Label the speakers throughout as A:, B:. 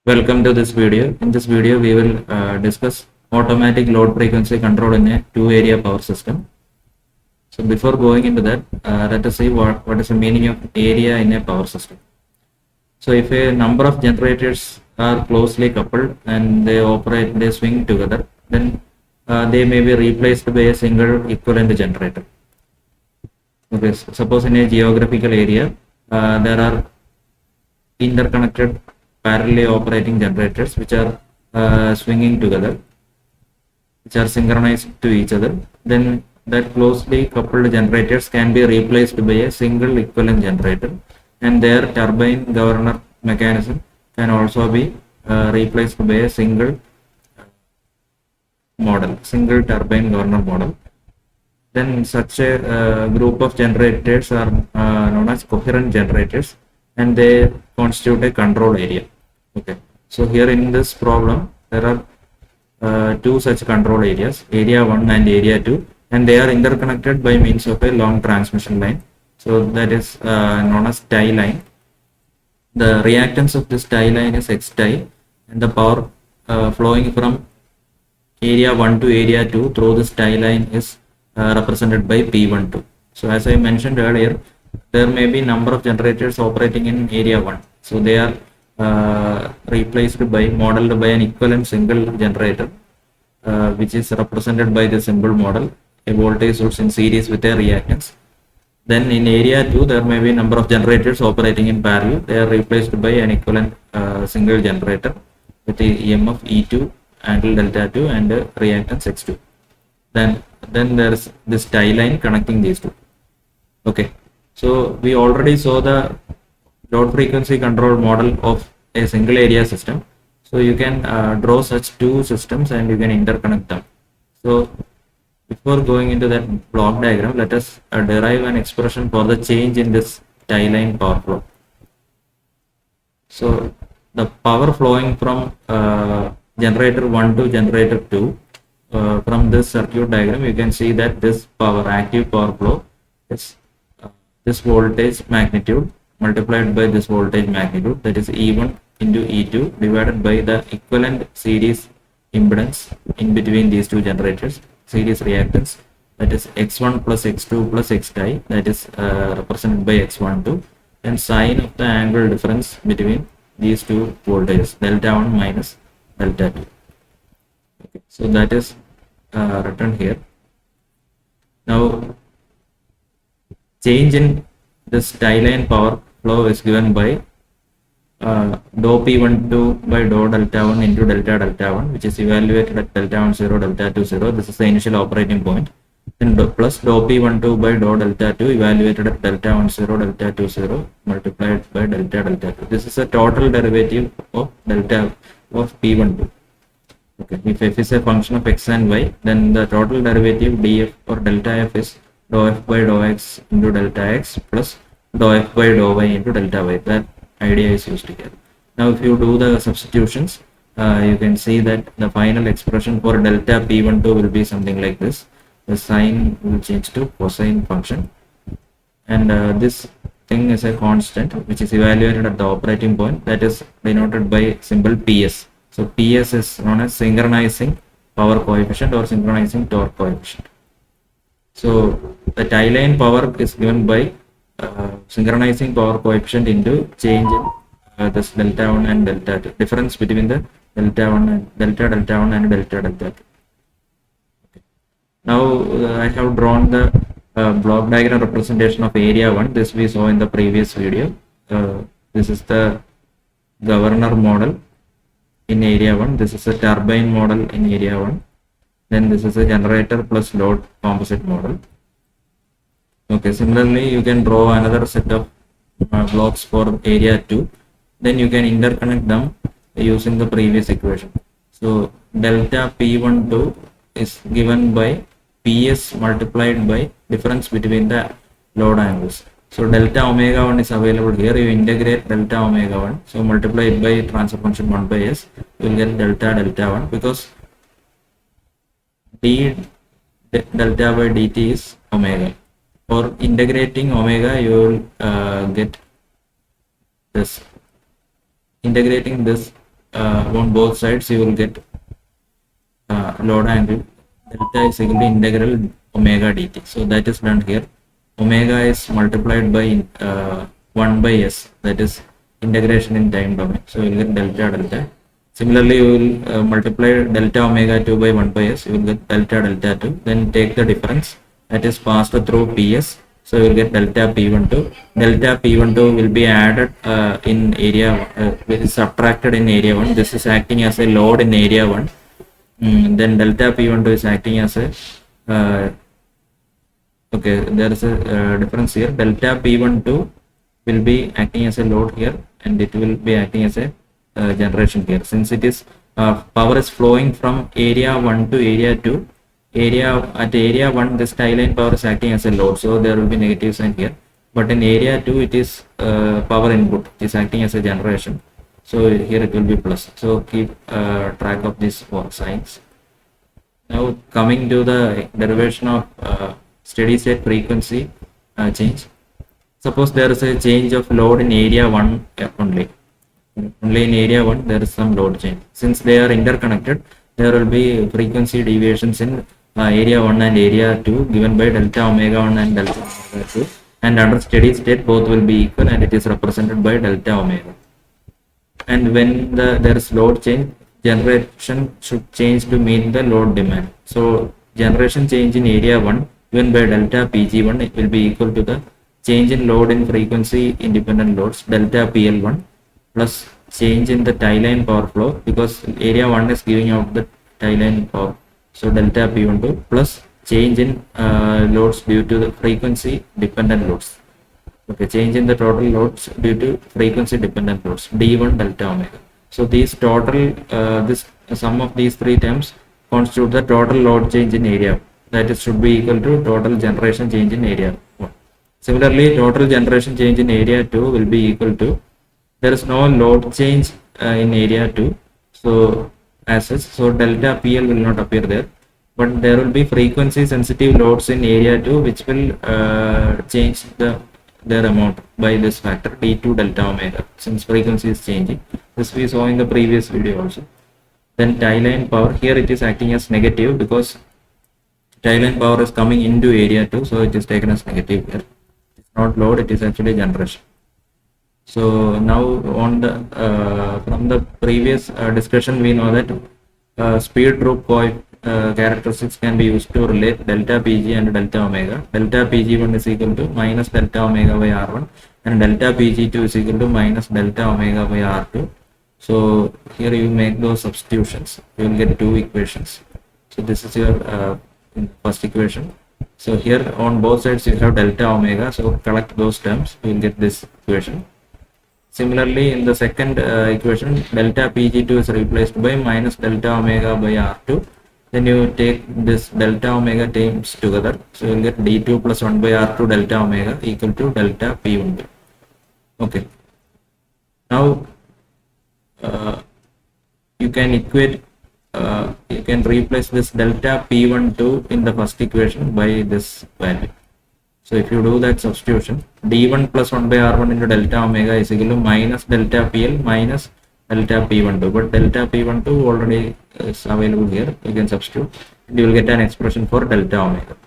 A: Welcome to this video. In this video, we will discuss automatic load frequency control in a two-area power system. So before going into that, let us see what is the meaning of area in a power system. So if a number of generators are closely coupled and they swing together, then they may be replaced by a single equivalent generator. Okay, so suppose in a geographical area, there are interconnected parallelly operating generators which are swinging together, which are synchronized to each other. Then that closely coupled generators can be replaced by a single equivalent generator, and their turbine governor mechanism can also be replaced by a single turbine governor model. Then such a group of generators are known as coherent generators, and they constitute a control area. Okay, so here in this problem there are two such control areas, area 1 and area 2, and they are interconnected by means of a long transmission line. So that is known as tie line. The reactance of this tie line is X tie, and the power flowing from area 1 to area 2 through this tie line is represented by P12. So as I mentioned earlier, there may be number of generators operating in area 1. So they are modeled by an equivalent single generator, which is represented by the symbol model, a voltage source in series with a reactance. Then in area 2, there may be number of generators operating in parallel. They are replaced by an equivalent single generator with the EMF E2, angle delta 2, and reactance X2. Then there is this tie line connecting these two. Okay, so we already saw the load frequency control model of a single area system. So you can draw such two systems and you can interconnect them. So before going into that block diagram, let us derive an expression for the change in this tie line power flow. So the power flowing from generator 1 to generator 2, from this circuit diagram, you can see that this active power flow is this voltage magnitude multiplied by this voltage magnitude, that is E1 into E2 divided by the equivalent series impedance in between these two generators, series reactance, that is X1 plus X2 plus X tie, that is represented by X12, and sine of the angle difference between these two voltages, delta 1 minus delta 2. Okay, so that is written here. Now change in this tie line power flow is given by dou P12 by dou delta 1 into delta delta 1, which is evaluated at delta 1 0, delta 2 0. This is the initial operating point. Then plus dou P12 by dou delta 2 evaluated at delta 1 0, delta 2 0 multiplied by delta delta 2. This is a total derivative of delta of P12. Okay, if f is a function of x and y, then the total derivative df or delta f is dou f by dou x into delta x plus dou f by dou y into delta y. That idea is used here. Now if you do the substitutions, you can see that the final expression for delta P12 will be something like this. The sign will change to cosine function, and this thing is a constant which is evaluated at the operating point, that is denoted by symbol PS. So PS is known as synchronizing power coefficient or synchronizing torque coefficient. So the tie line power is given by synchronizing power coefficient into change in this delta 1 and delta 2, difference between the delta 1 and delta 1 and delta 2. Okay. Now I have drawn the block diagram representation of area 1. This we saw in the previous video. This is the governor model in area 1. This is a turbine model in area 1. Then this is a generator plus load composite model. Okay, similarly you can draw another set of blocks for area 2. Then you can interconnect them using the previous equation. So delta P12 is given by PS multiplied by difference between the load angles. So delta omega 1 is available here. You integrate delta omega 1. So multiply it by transfer function 1 by s. You will get delta 1, because d delta by dt is omega. For integrating omega, you will get this integrating this on both sides you will get load angle delta is equal to integral omega dt. So that is done here. Omega is multiplied by 1 by s, that is integration in time domain. So you will get delta delta. Similarly, you will multiply delta omega 2 by 1 by s, you will get delta delta 2. Then take the difference that is passed through ps. So you will get delta p12. Delta p12 will be added in area, is subtracted in area 1. This is acting as a load in area 1. Then delta p12 is acting as a okay, there is a difference here. Delta p12 will be acting as a load here, and it will be acting as a generation here. Since it is power is flowing from area 1 to area 2, at area 1 this tie line power is acting as a load, so there will be negative sign here. But in area 2 it is power input, it is acting as a generation, so here it will be plus. So keep track of these four signs. Now coming to the derivation of steady state frequency change. Suppose there is a change of load in area 1 only. Only in area 1 there is some load change. Since they are interconnected, there will be frequency deviations in area 1 and area 2 given by delta omega 1 and delta omega 2, and under steady state both will be equal and it is represented by delta omega. And when there is load change, generation should change to meet the load demand. So generation change in area 1 given by delta pg1, it will be equal to the change in load in frequency independent loads delta pl1 plus change in the tie line power flow, because area 1 is giving out the tie line power, so delta p12 plus change in loads due to the frequency dependent loads. Okay, change in the total loads due to frequency dependent loads d1 delta omega. So these total this sum of these three terms constitute the total load change in area, that is should be equal to total generation change in area 1. Similarly, total generation change in area 2 will be equal to, there is no load change in area 2, so as such, so delta pl will not appear there, but there will be frequency sensitive loads in area 2 which will change their amount by this factor d2 delta omega, since frequency is changing. This we saw in the previous video also. Then tie line power, here it is acting as negative because tie line power is coming into area 2, so it is taken as negative here. It's not load, it is actually generation. So now on the from the previous discussion, we know that speed droop characteristics can be used to relate delta pg and delta omega. Delta pg1 is equal to minus delta omega by r1, and delta pg2 is equal to minus delta omega by r2. So here you make those substitutions, you will get two equations. So this is your first equation. So here on both sides you have delta omega, so collect those terms, you will get this equation. Similarly, in the second equation, delta pg2 is replaced by minus delta omega by r2. Then you take this delta omega terms together, so you will get d2 plus 1 by r2 delta omega equal to delta p12. Okay. Now you can equate, you can replace this delta p12 in the first equation by this value. So if you do that substitution, d1 plus 1 by r1 into delta omega is equal to minus delta pl minus delta p12, but delta p12 already is available here, you can substitute and you will get an expression for delta omega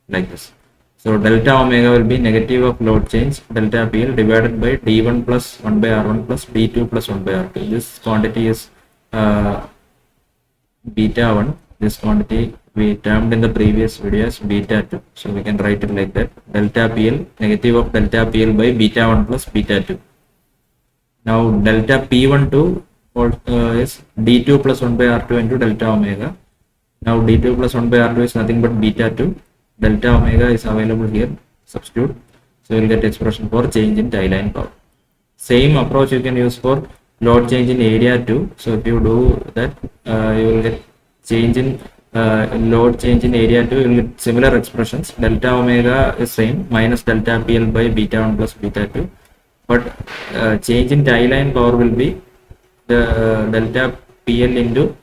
A: like this. So delta omega will be negative of load change delta pl divided by d1 plus 1 by r1 plus d2 plus 1 by r2. This quantity is beta 1, this quantity we termed in the previous video as beta 2, so we can write it like that, delta pl negative of delta pl by beta 1 plus beta 2. Now delta p12 is d2 plus 1 by r2 into delta omega. Now d2 plus 1 by r2 is nothing but beta 2, delta omega is available here, substitute, so you will get expression for change in tie line power. Same approach you can use for load change in area 2. So if you do that, you will get change in load change in area 2, you will get similar expressions. Delta omega is same, minus delta pl by beta 1 plus beta 2, but change in tie line power will be the delta pl into,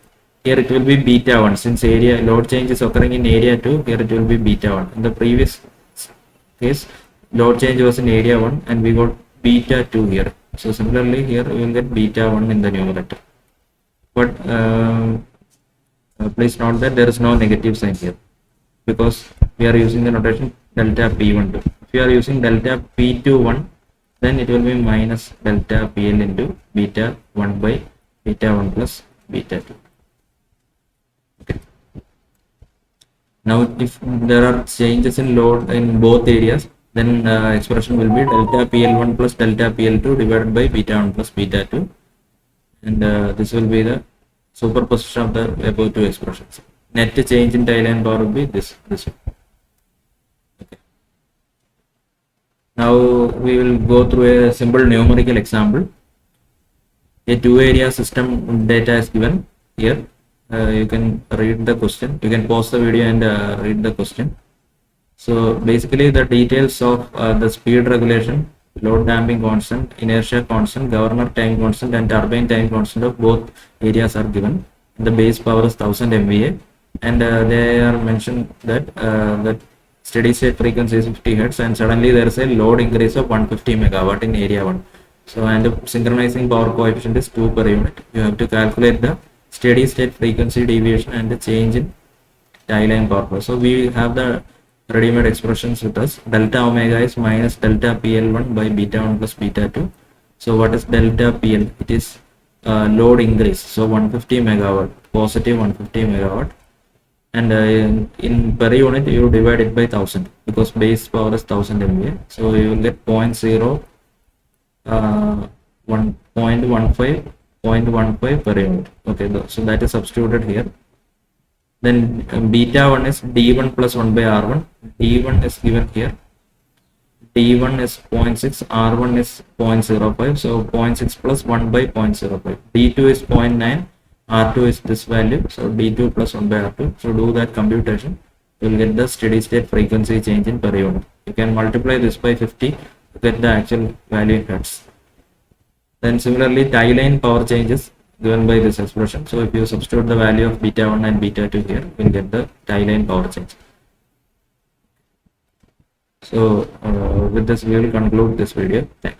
A: here it will be beta 1, since area load change is occurring in area 2, here it will be beta 1. In the previous case, load change was in area 1 and we got beta 2 here. So similarly here we will get beta 1 in the numerator. but please note that there is no negative sign here because we are using the notation delta P12. If you are using delta P21, then it will be minus delta PL into beta 1 by beta 1 plus beta 2. Okay. Now, if there are changes in load in both areas, then expression will be delta PL1 plus delta PL2 divided by beta 1 plus beta 2, and this will be the superposition of the above two expressions. Net change in tie line power will be this one. Okay. Now we will go through a simple numerical example. A two-area system data is given here. You can read the question. You can pause the video and read the question. So basically the details of the speed regulation, load damping constant, inertia constant, governor time constant and turbine time constant of both areas are given. The base power is 1000 MVA, and they are mentioned that that steady state frequency is 50 Hz, and suddenly there is a load increase of 150 megawatt in area 1. So, and the synchronizing power coefficient is 2 per unit. You have to calculate the steady state frequency deviation and the change in tie line power flow. So we have the ready-made expressions with us. Delta omega is minus delta PL1 by beta 1 plus beta 2. So what is delta PL? It is load increase. So 150 megawatt, positive 150 megawatt. And in per unit you divide it by 1000 because base power is 1000 MVA. So you will get 0.15 per unit. Okay, so that is substituted here. Then beta 1 is d1 plus 1 by r1. d1 is given here. d1 is 0.6, r1 is 0.05. So 0.6 plus 1 by 0.05. d2 is 0.9, r2 is this value. So d2 plus 1 by r2. So do that computation. You will get the steady state frequency change in per unit. You can multiply this by 50 to get the actual value in hertz. Then similarly tie line power changes given by this expression. So if you substitute the value of beta 1 and beta 2 here, you will get the tie line power change. So with this we will conclude this video. Thanks.